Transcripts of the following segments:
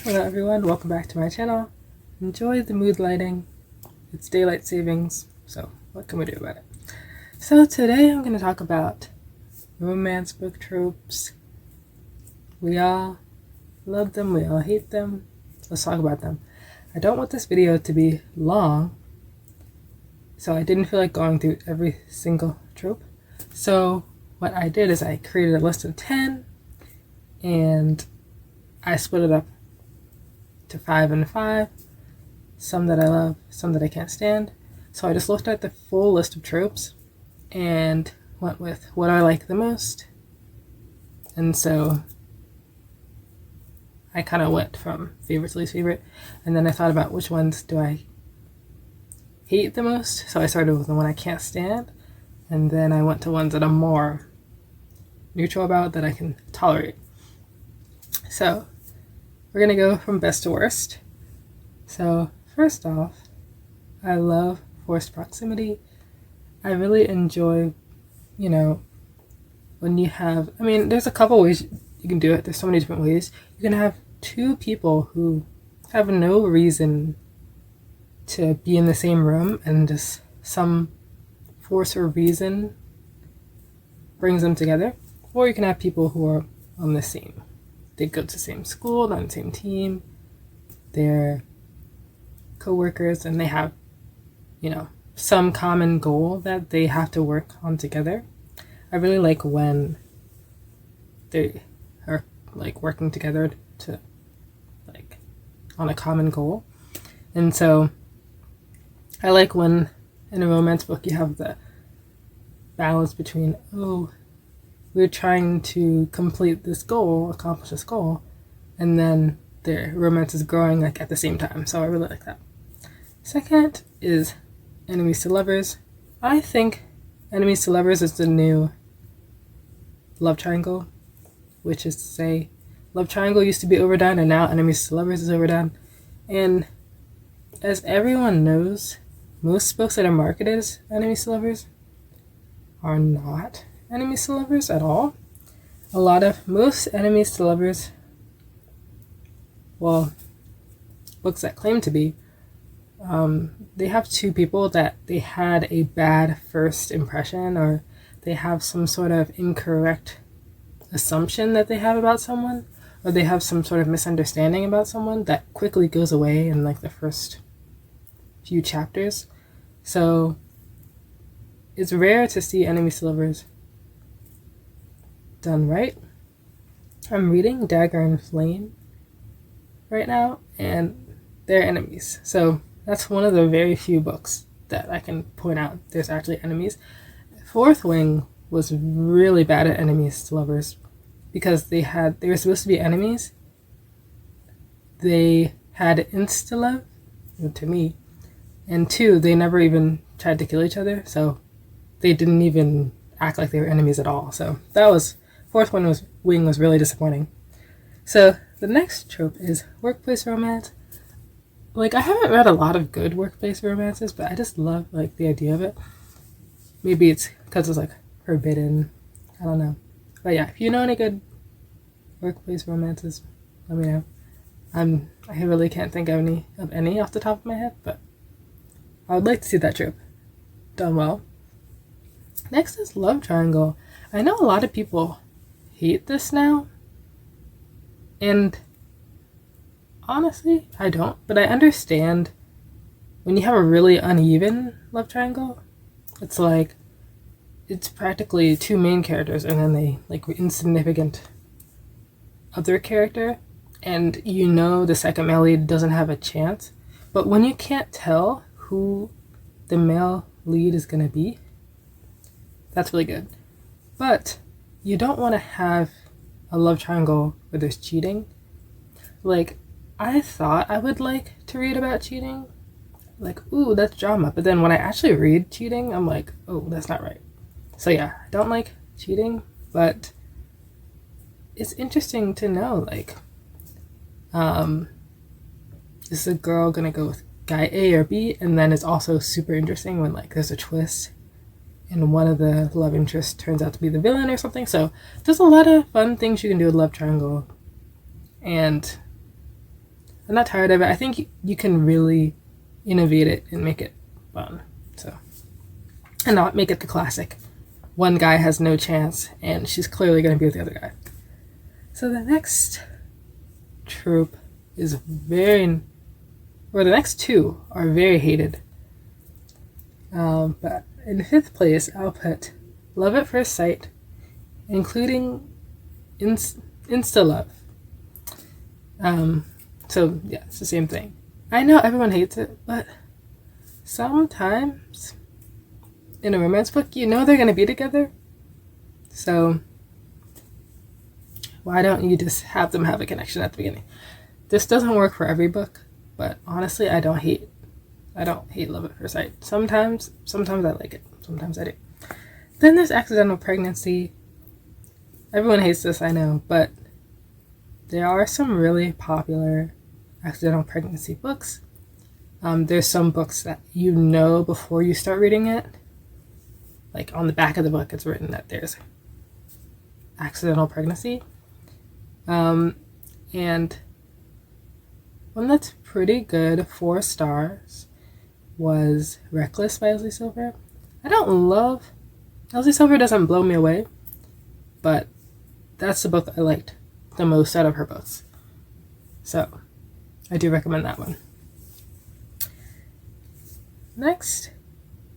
Hello everyone, welcome back to my channel. Enjoy the mood lighting. It's daylight savings, so what can we do about it? So today I'm going to talk about romance book tropes. We all love them, we all hate them. Let's talk about them. I don't want this video to be long, so I didn't feel like going through every single trope. So what I did is I created a list of 10 and I split it up to 5 and 5, some that I love, some that I can't stand. So I just looked at the full list of tropes and went with what I like the most. And so I kind of went from favorite to least favorite, and then I thought about which ones do I hate the most. So I started with the one I can't stand, and then I went to ones that I'm more neutral about, that I can tolerate. So we're gonna go from best to worst. So first off, I love forced proximity. I really enjoy, when you have, there's a couple ways you can do it. There's so many different ways. You can have two people who have no reason to be in the same room, and just some force or reason brings them together. Or you can have people who are on the same. They go to the same school, they're on the same team, they're co-workers, and they have, some common goal that they have to work on together. I really like when they are working together to on a common goal. And so I like when in a romance book you have the balance between, we're trying to complete this goal, accomplish this goal, and then their romance is growing at the same time. So I really like that. Second is enemies to lovers. I think enemies to lovers is the new love triangle, which is to say, love triangle used to be overdone, and now enemies to lovers is overdone. And as everyone knows, most books that are marketed as enemies to lovers are not enemies to lovers at all. Most enemies to lovers, books that claim to be, they have two people that they had a bad first impression, or they have some sort of incorrect assumption that they have about someone, or they have some sort of misunderstanding about someone that quickly goes away in the first few chapters. So it's rare to see enemies to lovers done right. I'm reading Dagger and Flame right now, and they're enemies. So that's one of the very few books that I can point out there's actually enemies. Fourth Wing was really bad at enemies to lovers because they were supposed to be enemies. They had insta-love, to me, and two, they never even tried to kill each other, so they didn't even act like they were enemies at all. So that was Fourth Wing was really disappointing. So the next trope is workplace romance. I haven't read a lot of good workplace romances, but I just love the idea of it. Maybe it's because it's forbidden. I don't know. But yeah, if you know any good workplace romances, let me know. I really can't think of any off the top of my head, but I would like to see that trope done well. Next is love triangle. I know a lot of people hate this now, and honestly, I don't, but I understand when you have a really uneven love triangle. It's practically two main characters and then they insignificant other character, and the second male lead doesn't have a chance. But when you can't tell who the male lead is going to be, that's really good. But you don't want to have a love triangle where there's cheating. I thought I would like to read about cheating. Ooh, that's drama. But then when I actually read cheating, I'm like, oh, that's not right. So yeah, I don't like cheating, but it's interesting to know, is the girl gonna go with guy A or B? And then it's also super interesting when there's a twist and one of the love interests turns out to be the villain or something. So there's a lot of fun things you can do with love triangle, and I'm not tired of it. I think you can really innovate it and make it fun. So, and not make it the classic. One guy has no chance, and she's clearly going to be with the other guy. So the next trope is the next two are very hated. But in 5th place, I'll put Love at First Sight, including Insta Love. So yeah, it's the same thing. I know everyone hates it, but sometimes in a romance book, you know they're going to be together. So why don't you just have them have a connection at the beginning? This doesn't work for every book, but honestly, I don't hate Love at First Sight. Sometimes I like it. Sometimes I do. Then there's Accidental Pregnancy. Everyone hates this, I know, but there are some really popular accidental pregnancy books. There's some books that you know before you start reading it. Like on the back of the book, it's written that there's accidental pregnancy. And one that's pretty good, 4 stars, was Reckless by Leslie Silver. Leslie Silver doesn't blow me away, but that's the book I liked the most out of her books. So I do recommend that one. Next,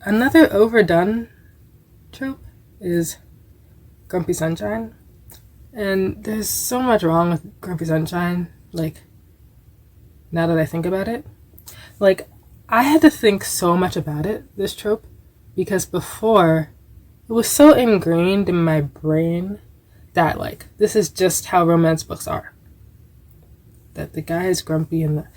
another overdone trope is Grumpy Sunshine. And there's so much wrong with Grumpy Sunshine, like, now that I think about it. Like, I had to think so much about it, this trope, because before, it was so ingrained in my brain that, like, this is just how romance books are. That the guy is grumpy and the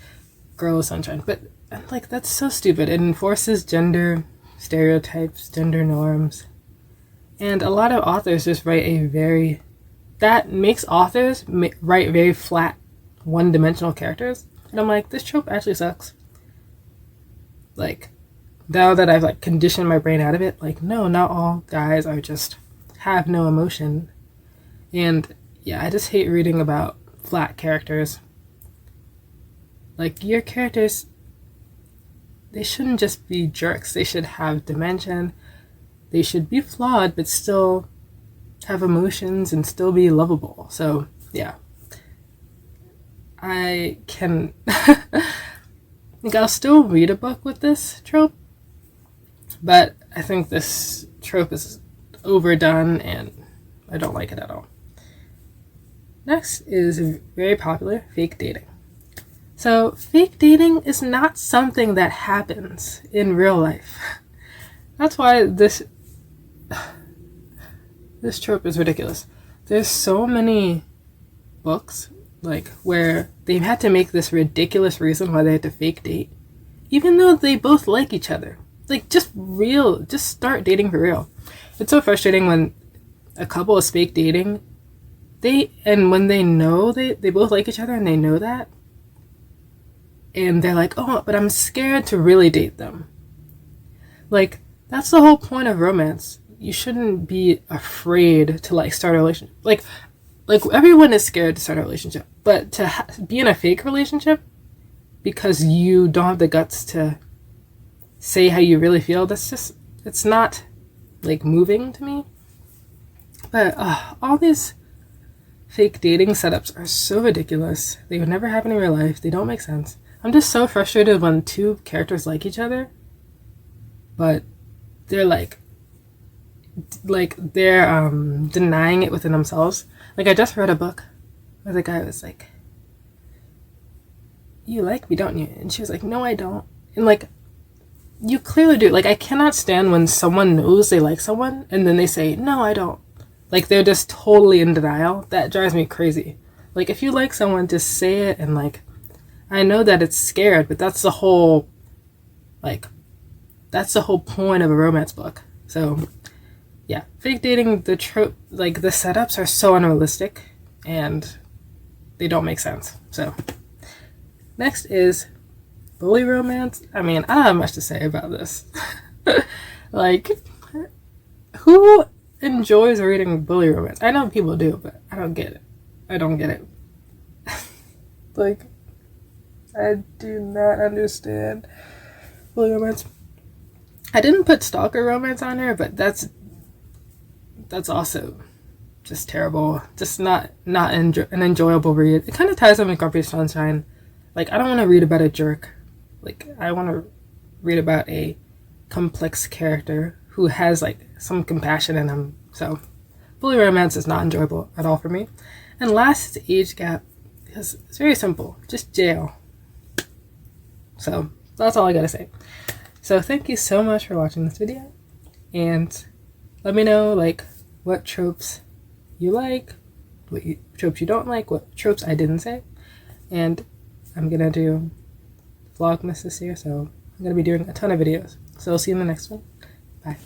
girl is sunshine. But, like, that's so stupid. It enforces gender stereotypes, gender norms. And a lot of authors just write that makes authors write very flat, one-dimensional characters. And I'm like, this trope actually sucks. Like, now that I've, like, conditioned my brain out of it, like, no, not all guys are just have no emotion. And, yeah, I just hate reading about flat characters. Like, your characters, they shouldn't just be jerks. They should have dimension. They should be flawed, but still have emotions and still be lovable. So, yeah. I can... like, I'll still read a book with this trope, but I think this trope is overdone and I don't like it at all. Next is very popular, fake dating. So, fake dating is not something that happens in real life. That's why this trope is ridiculous. There's so many books, like, where they've had to make this ridiculous reason why they had to fake date, even though they both like each other. Like, just start dating for real. It's so frustrating when a couple is fake dating, when they know they both like each other and they know that, and they're like, oh, but I'm scared to really date them. Like, that's the whole point of romance. You shouldn't be afraid to, like, start a relationship. Like everyone is scared to start a relationship, but to be in a fake relationship because you don't have the guts to say how you really feel, it's not, like, moving to me. But all these fake dating setups are so ridiculous. They would never happen in real life. They don't make sense. I'm just so frustrated when two characters like each other, but they're they're denying it within themselves. Like, I just read a book where the guy was like, you like me, don't you? And she was like, no, I don't. And, like, you clearly do. Like, I cannot stand when someone knows they like someone and then they say, no, I don't. Like, they're just totally in denial. That drives me crazy. Like, if you like someone, just say it. And, like, I know that it's scared, but that's the whole point of a romance book. So, yeah, fake dating, the trope, like, the setups are so unrealistic and they don't make sense. So, next is bully romance. I mean, I don't have much to say about this. Like, who enjoys reading bully romance? I know people do, but I don't get it. Like, I do not understand bully romance. I didn't put stalker romance on here, but that's also just terrible. Just not an enjoyable read. It kind of ties in with Grumpy Sunshine. Like, I don't want to read about a jerk. Like, I want to read about a complex character who has like some compassion in him. So bully romance is not enjoyable at all for me. And last is age gap, because it's very simple, just jail. So that's all I gotta say. So thank you so much for watching this video, and let me know like what tropes you like, what tropes you don't like, what tropes I didn't say. And I'm gonna do Vlogmas this year, so I'm gonna be doing a ton of videos. So I'll see you in the next one. Bye.